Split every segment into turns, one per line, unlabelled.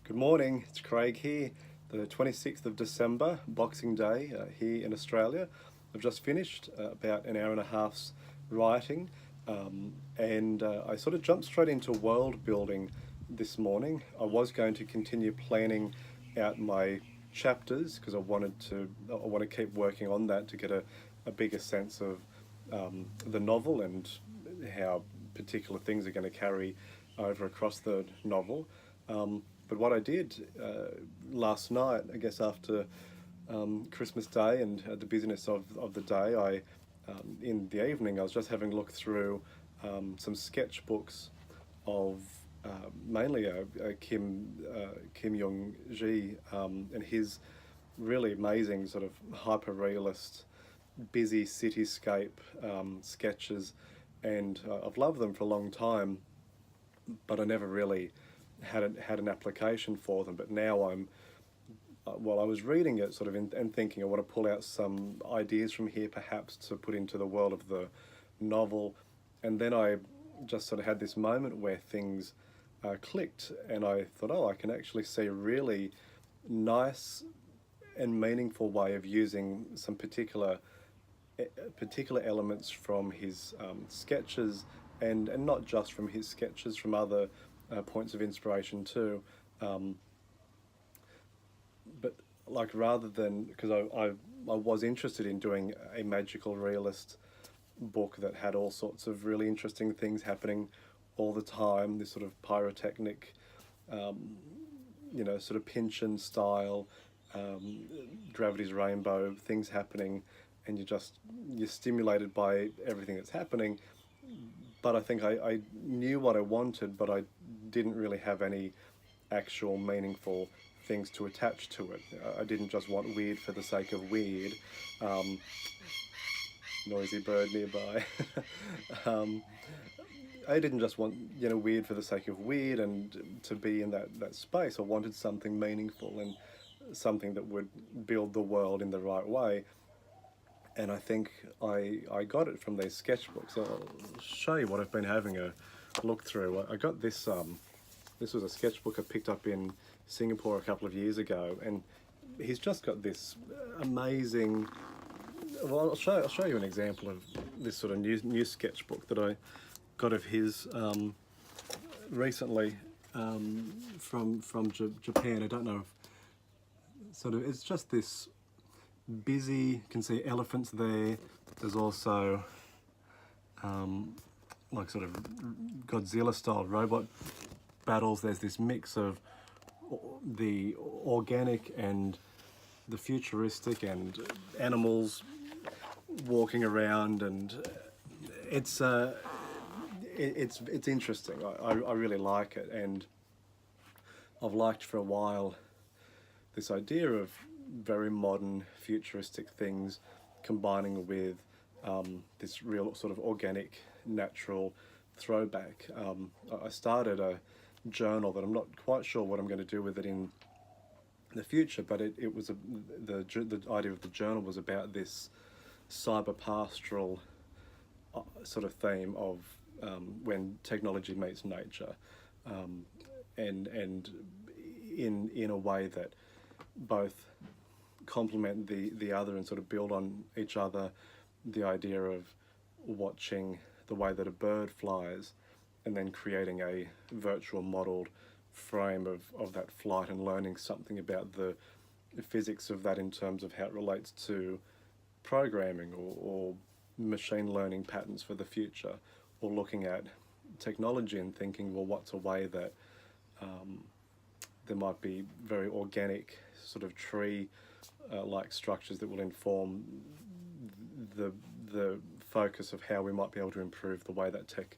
Good morning, it's Craig here. The 26th of December, Boxing Day, here in Australia. I've just finished about an hour and a half's writing, and I sort of jumped straight into world building this morning. I was going to continue planning out my chapters because I want to keep working on that to get a bigger sense of the novel and how particular things are going to carry over across the novel. But what I did last night, I guess after Christmas Day and the busyness of the day, in the evening I was just having a look through some sketchbooks of mainly Kim Jung Gi and his really amazing sort of hyper-realist, busy cityscape sketches, and I've loved them for a long time, but I never really had an application for them. But now while I was reading it and thinking I want to pull out some ideas from here perhaps to put into the world of the novel, and then I just sort of had this moment where things clicked, and I thought, oh, I can actually see a really nice and meaningful way of using some particular elements from his sketches, and not just from his sketches, from other points of inspiration too. But like, rather than, because I was interested in doing a magical realist book that had all sorts of really interesting things happening all the time, this sort of pyrotechnic, sort of Pynchon style, Gravity's Rainbow things happening, and you're stimulated by everything that's happening. But I think I knew what I wanted, but I didn't really have any actual meaningful things to attach to it. I didn't just want weird for the sake of weird. Noisy bird nearby. I didn't just want weird for the sake of weird and to be in that space. I wanted something meaningful and something that would build the world in the right way. And I think I got it from these sketchbooks. I'll show you what I've been having a look through. I got this, this was a sketchbook I picked up in Singapore a couple of years ago, and he's just got this amazing, well, I'll show you an example of this sort of new sketchbook that I got of his recently from Japan. I don't know if, it's just this busy, you can see elephants there. There's also like sort of Godzilla style robot battles. There's this mix of the organic and the futuristic, and animals walking around, and it's interesting. I really like it, and I've liked for a while this idea of very modern futuristic things combining with this real sort of organic, natural throwback. I started a journal that I'm not quite sure what I'm going to do with it in the future, but it was the idea of the journal was about this cyber pastoral sort of theme of when technology meets nature, and in a way that both complement the other and sort of build on each other. The idea of watching the way that a bird flies and then creating a virtual modeled frame of that flight and learning something about the physics of that in terms of how it relates to programming or machine learning patterns for the future, or looking at technology and thinking, well, what's a way that there might be very organic sort of tree like structures that will inform the focus of how we might be able to improve the way that tech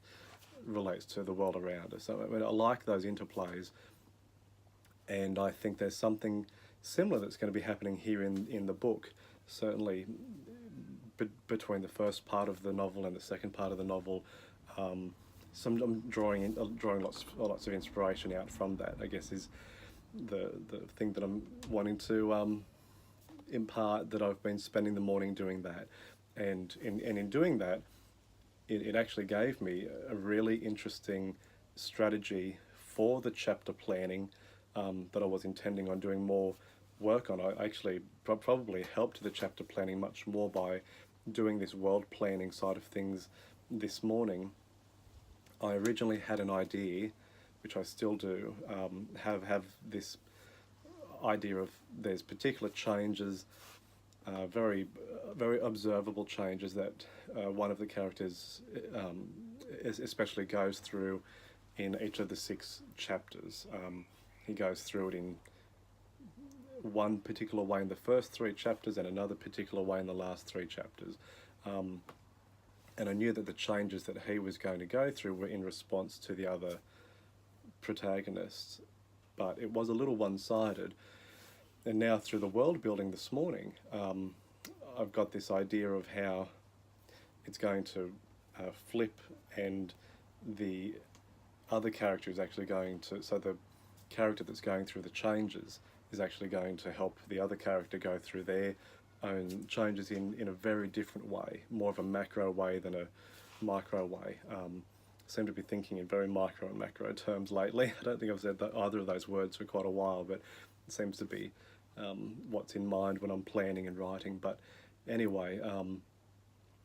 relates to the world around us. So, I mean, I like those interplays, and I think there's something similar that's going to be happening here in the book, certainly between the first part of the novel and the second part of the novel. I'm drawing lots of inspiration out from that, I guess, is the thing that I'm wanting to impart, that I've been spending the morning doing that, and in doing that, it actually gave me a really interesting strategy for the chapter planning that I was intending on doing more work on. I actually probably helped the chapter planning much more by doing this world planning side of things this morning. I originally had an idea, which I still do, have this idea of there's particular changes, very observable changes that one of the characters especially goes through in each of the 6 chapters. He goes through it in one particular way in the first 3 chapters and another particular way in the last 3 chapters. And I knew that the changes that he was going to go through were in response to the other protagonists, but it was a little one-sided. And now through the world building this morning, I've got this idea of how it's going to flip, and the other character is actually going to, so the character that's going through the changes is actually going to help the other character go through their own changes in a very different way, more of a macro way than a micro way. Seem to be thinking in very micro and macro terms lately. I don't think I've said either of those words for quite a while, but it seems to be what's in mind when I'm planning and writing. But anyway,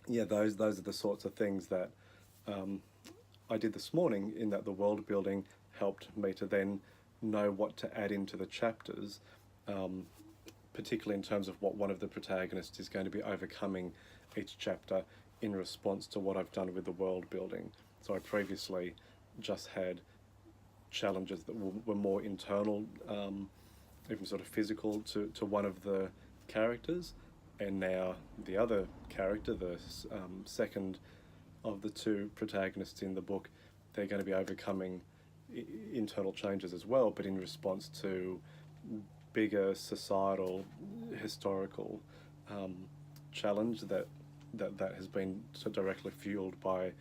yeah, those are the sorts of things that I did this morning, in that the world building helped me to then know what to add into the chapters, particularly in terms of what one of the protagonists is going to be overcoming each chapter in response to what I've done with the world building. So I previously just had challenges that were more internal, even sort of physical to one of the characters, and now the other character, the second of the 2 protagonists in the book, they're going to be overcoming internal changes as well, but in response to bigger societal, historical challenge that has been so directly fueled by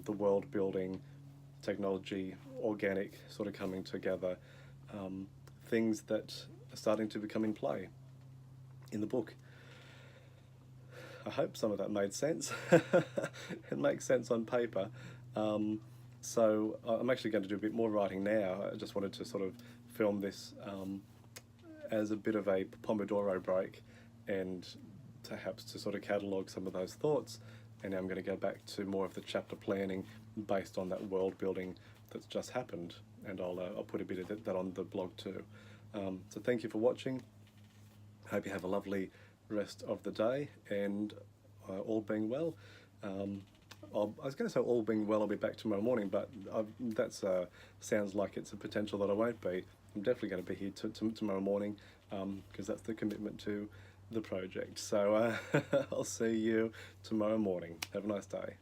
the world building, technology, organic sort of coming together, things that are starting to become in play in the book. I hope some of that made sense. It makes sense on paper. So I'm actually going to do a bit more writing now. I just wanted to sort of film this as a bit of a Pomodoro break, and perhaps to sort of catalogue some of those thoughts. And now I'm going to go back to more of the chapter planning based on that world building that's just happened, and I'll put a bit of that on the blog too. So thank you for watching. Hope you have a lovely rest of the day, and all being well. I was going to say all being well, I'll be back tomorrow morning, but that sounds like it's a potential that I won't be. I'm definitely going to be here tomorrow morning, because that's the commitment to the project. So I'll see you tomorrow morning. Have a nice day.